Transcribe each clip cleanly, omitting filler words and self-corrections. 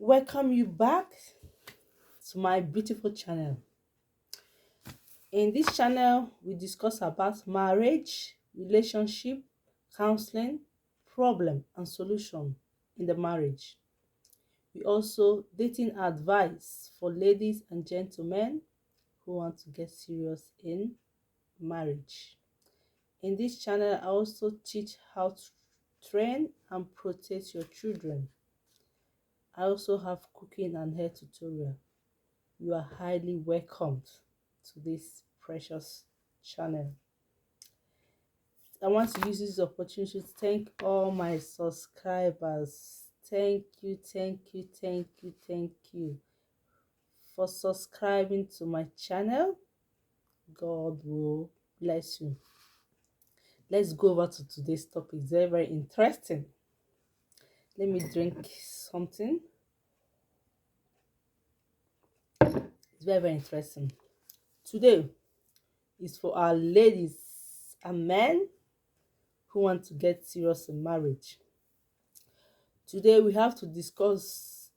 Welcome you back to my beautiful channel. In this channel, we discuss about marriage, relationship, counseling, problem and solution in the marriage. We also dating advice for ladies and gentlemen who want to get serious in marriage. In this channel, I also teach how to train and protect your children. I also have cooking and hair tutorial. You are highly welcomed to this precious channel. I want to use this opportunity to thank all my subscribers. Thank you, thank you, thank you, thank you for subscribing to my channel. God will bless you. Let's go over to today's topic. It's very, very interesting. Let me drink something. It's very, very interesting. Today is for our ladies and men who want to get serious in marriage. Today we have to discuss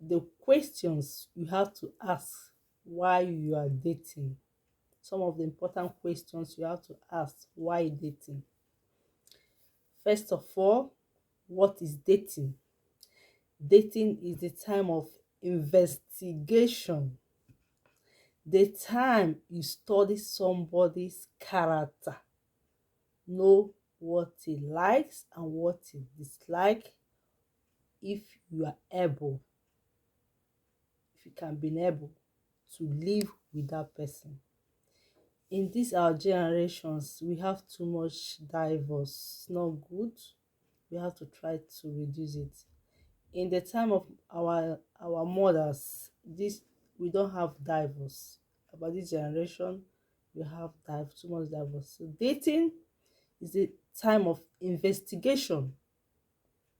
the questions you have to ask while you are dating. Some of the important questions you have to ask while dating. First of all, what is dating? Dating is the time of investigation. The time you study somebody's character. Know what he likes and what he dislikes. If you are able, if you can be able to live with that person. In this our generations, we have too much divorce. It's not good. We have to try to reduce it. In the time of our mothers, this we don't have divorce. About this generation, we have too much divorce. So dating is a time of investigation.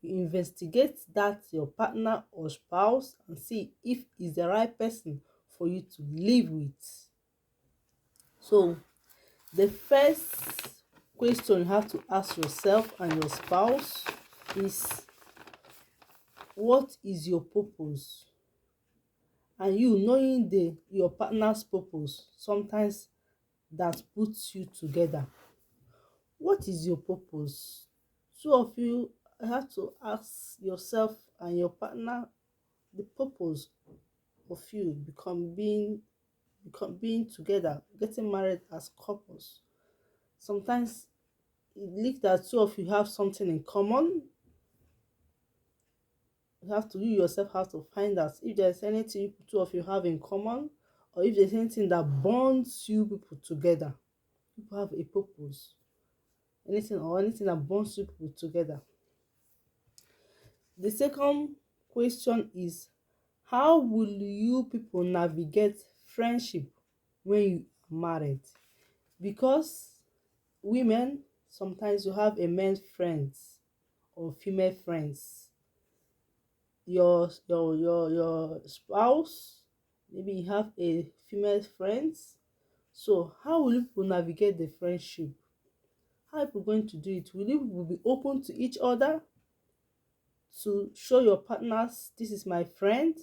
You investigate that your partner or spouse and see if it's the right person for you to live with. So the first question you have to ask yourself and your spouse is, what is your purpose? And you knowing your partner's purpose, sometimes that puts you together. What is your purpose? Two of you have to ask yourself and your partner the purpose of you being together, getting married as couples. Sometimes it leads that two of you have something in common. You yourself have to find out if there's anything two of you have in common, or if there's anything that bonds you people together. People have a purpose. Anything that bonds you people together. The second question is, how will you people navigate friendship when you are married? Because women, sometimes you have a male friends or female friends. Your spouse, maybe you have a female friends. So how will you people navigate the friendship? How are you going to do it? Will you be open to each other to show your partners, this is my friend?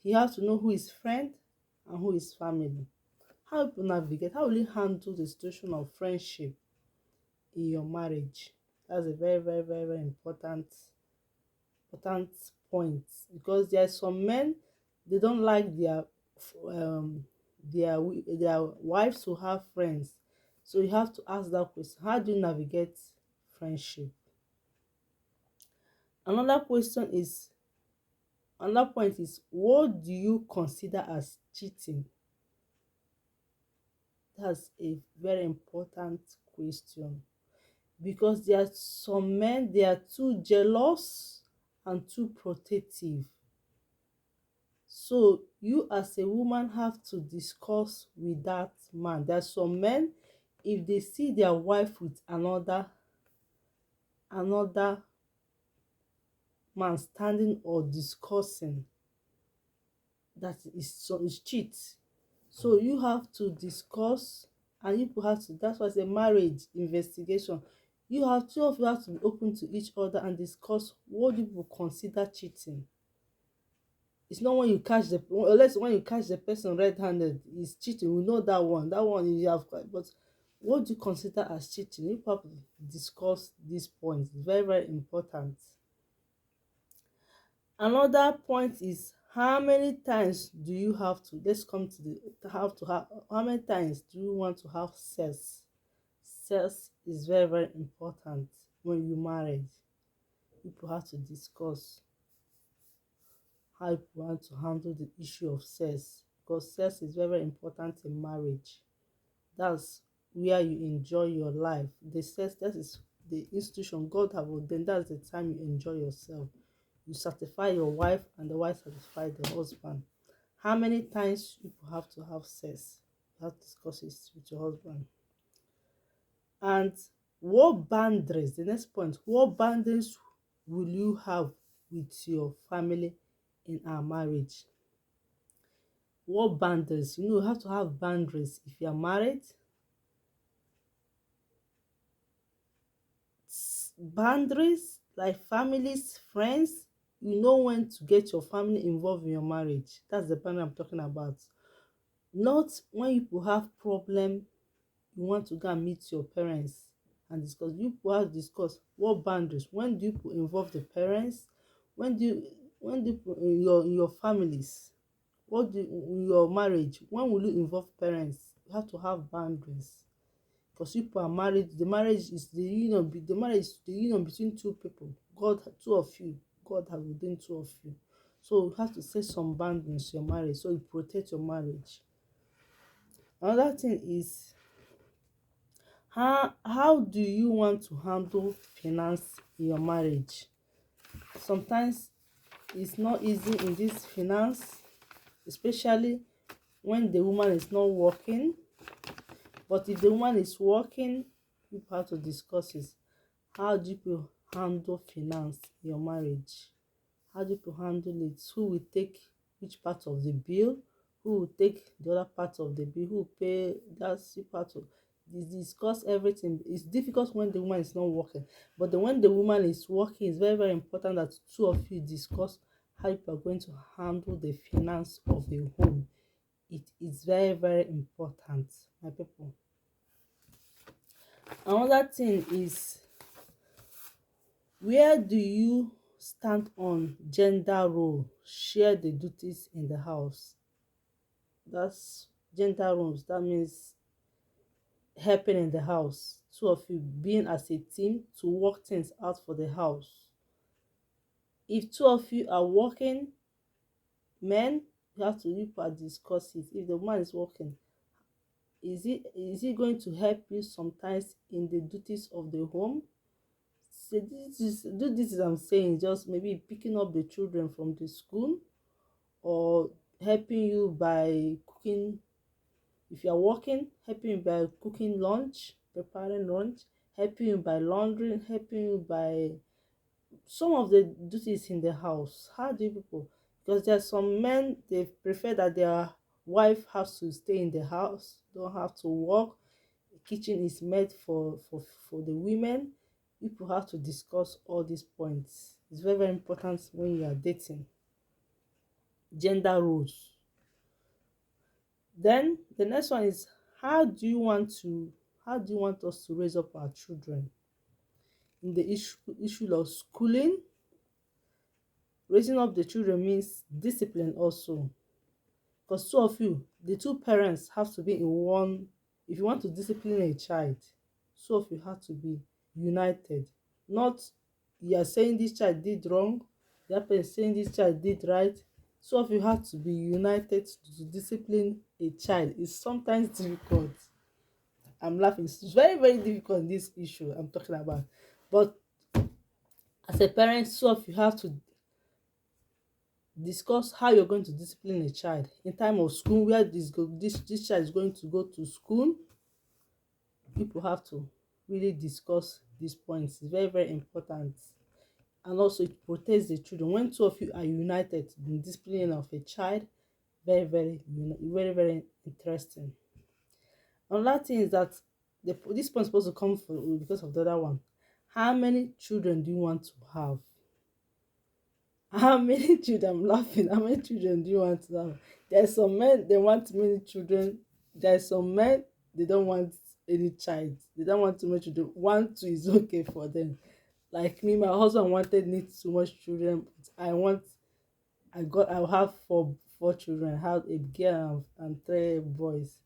He has to know who is friend and who is family. How will you navigate? How will you handle the situation of friendship in your marriage? That's a very, very, very, very important point, because there are some men, they don't like um their wives to have friends. So you have to ask that question: how do you navigate friendship? Another question is Another point is, what do you consider as cheating? That's a very important question, because there are some men, they are too jealous and too protective. So you as a woman have to discuss with that man. There are some men, if they see their wife with another man standing or discussing, that is cheat. So you have to discuss, and you have to, that's why it's a marriage investigation. Two of you have to be open to each other and discuss what you will consider cheating. It's not when you catch the, unless when you catch the person red-handed is cheating. We know that one. That one you have. But what do you consider as cheating? You probably discuss this point. It's very, very important. Another point is, how many times do you have to, let's come to the have to have, how many times do you want to have sex? Sex is very, very important when you married. People have to discuss how you want to handle the issue of sex, because sex is very, very important in marriage. That's where you enjoy your life. The sex, that is the institution God have ordained. That's the time you enjoy yourself. You satisfy your wife and the wife satisfy the husband. How many times people have to have sex? You have to discuss it with your husband. And what boundaries, the next point, what boundaries will you have with your family in our marriage? What boundaries? You have to have boundaries if you are married. Boundaries like families, friends, you know when to get your family involved in your marriage. That's the boundary I'm talking about. Not when you have problem, you want to go and meet your parents and discuss. You have to discuss what boundaries. When do you involve the parents? When do you in your families? What do in your marriage? When will you involve parents? You have to have boundaries, because people are married. The marriage is the union. The marriage is the union between two people. God, two of you. God has ordained two of you. So you have to set some boundaries in your marriage so you protect your marriage. Another thing is, how do you want to handle finance in your marriage? Sometimes it's not easy in this finance, especially when the woman is not working. But if the woman is working, you have to discuss it. How do you handle finance in your marriage? How do you handle it? Who will take which part of the bill? Who will take the other part of the bill? Who will pay that part of, discuss everything. It's difficult when the woman is not working, but when the woman is working, it's very, very important that two of you discuss how you are going to handle the finance of the home. It is very, very important, my people. Another thing is, where do you stand on gender role? Share the duties in the house. That's gender roles. That means helping in the house. Two of you being as a team to work things out for the house. If two of you are working, men, you have to discuss it. If the man is working, is he going to help you sometimes in the duties of the home? So this is I'm saying, just maybe picking up the children from the school, or helping you by cooking. If you are working, helping you by cooking lunch, preparing lunch, helping you by laundering, helping you by some of the duties in the house. How do people, because there are some men, they prefer that their wife has to stay in the house, don't have to work. The kitchen is made for the women. People have to discuss all these points. It's very, very important when you are dating. Gender roles. Then the next one is, how do you want us to raise up our children? In the issue of schooling, raising up the children means discipline also. Because two of you, the two parents have to be in one. If you want to discipline a child, two of you have to be united. Not you are saying this child did wrong, the other person saying this child did right. Two of you have to be united to discipline a child. It's sometimes difficult. I'm laughing. It's very, very difficult in this issue I'm talking about. But as a parent, two of you have to discuss how you're going to discipline a child in time of school, where this child is going to go to school. People have to really discuss these points. It's very, very important. And also it protects the children. When two of you are united in disciplining of a child, very, very, very, very interesting. Another thing is that this point is supposed to come because of the other one. How many children do you want to have? How many children? I'm laughing. How many children do you want to have? There's some men they want many children. There's some men they don't want any child. They don't want too much children. One, two is okay for them. Like me, my husband wanted me too much children. But I'll have four children. I have a girl and three boys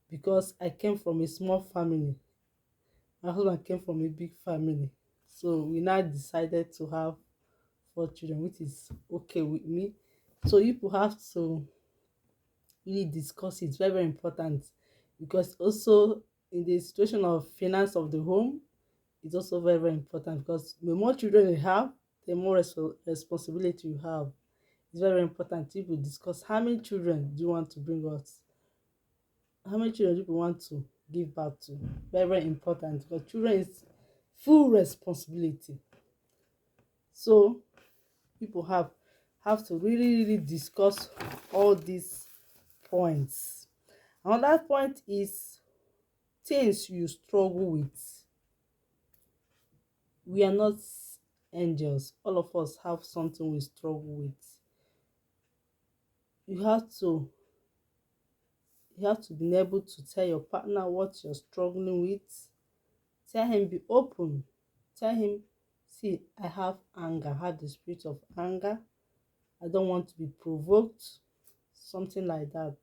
because I came from a small family. My husband came from a big family. So we now decided to have four children, which is okay with me. So you have to really discuss it. Very, very important, because also in the situation of finance of the home, it's also very, very important, because the more children you have, the more responsibility you have. It's very, very important. People discuss how many children do you want to bring out, how many children do you want to give birth to. Very, very important, because children is full responsibility. So people have to really, really discuss all these points. Another point is things you struggle with. We are not angels. All of us have something we struggle with. You have to be able to tell your partner what you're struggling with. Tell him, be open. Tell him, see, I have anger. I have the spirit of anger. I don't want to be provoked. Something like that.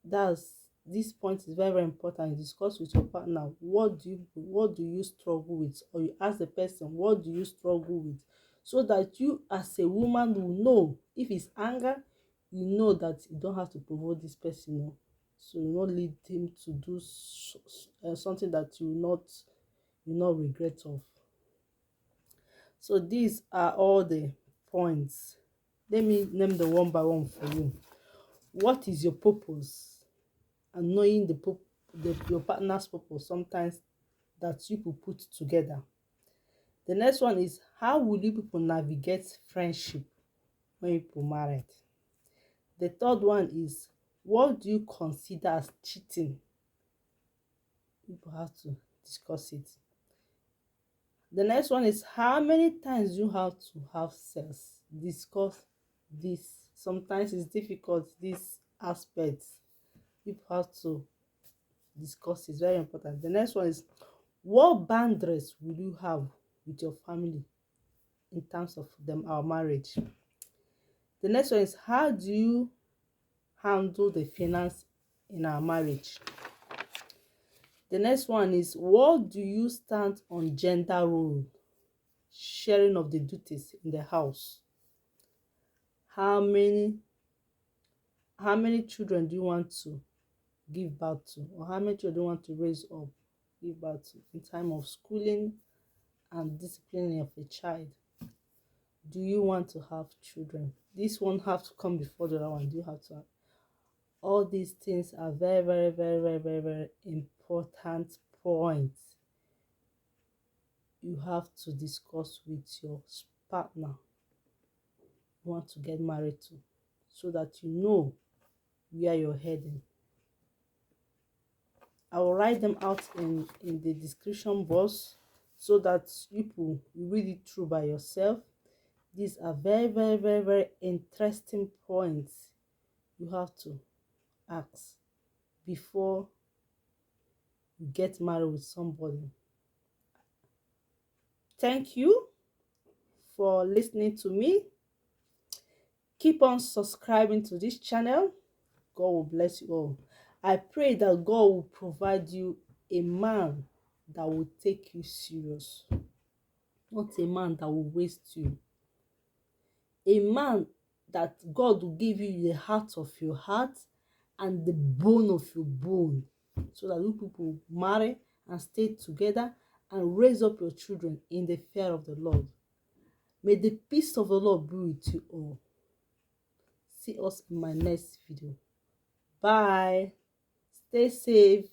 That's This point is very, very important. You discuss with your partner, what do you struggle with, or you ask the person, what do you struggle with, so that you as a woman will know. If it's anger, you know that you don't have to provoke this person, no. So you not lead him to do something that you not regret of. So these are all the points. Let me name them one by one for you. What is your purpose? And knowing your partner's purpose, sometimes that you people put together. The next one is, how will you people navigate friendship when you people married? The third one is, what do you consider as cheating? People have to discuss it. The next one is, how many times you have to have sex? Discuss this. Sometimes it's difficult, this aspect. People have to discuss. It's very important. The next one is, what boundaries will you have with your family in terms of our marriage? The next one is, how do you handle the finance in our marriage? The next one is, what do you stand on gender role, sharing of the duties in the house? How many children do you want to give birth to, or how many children do you want to raise up, give birth to, in time of schooling and disciplining of a child? Do you want to have children? This one have to come before the other one. Do you have to have? All these things are very, very, very, very, very, very important points you have to discuss with your partner you want to get married to, so that you know where you're heading. I will write them out in the description box, so that you read it through by yourself. These are very, very, very, very interesting points you have to ask before you get married with somebody. Thank you for listening to me. Keep on subscribing to this channel. God will bless you all. I pray that God will provide you a man that will take you serious, not a man that will waste you. A man that God will give you the heart of your heart and the bone of your bone, so that you people marry and stay together and raise up your children in the fear of the Lord. May the peace of the Lord be with you all. See us in my next video. Bye. Stay safe.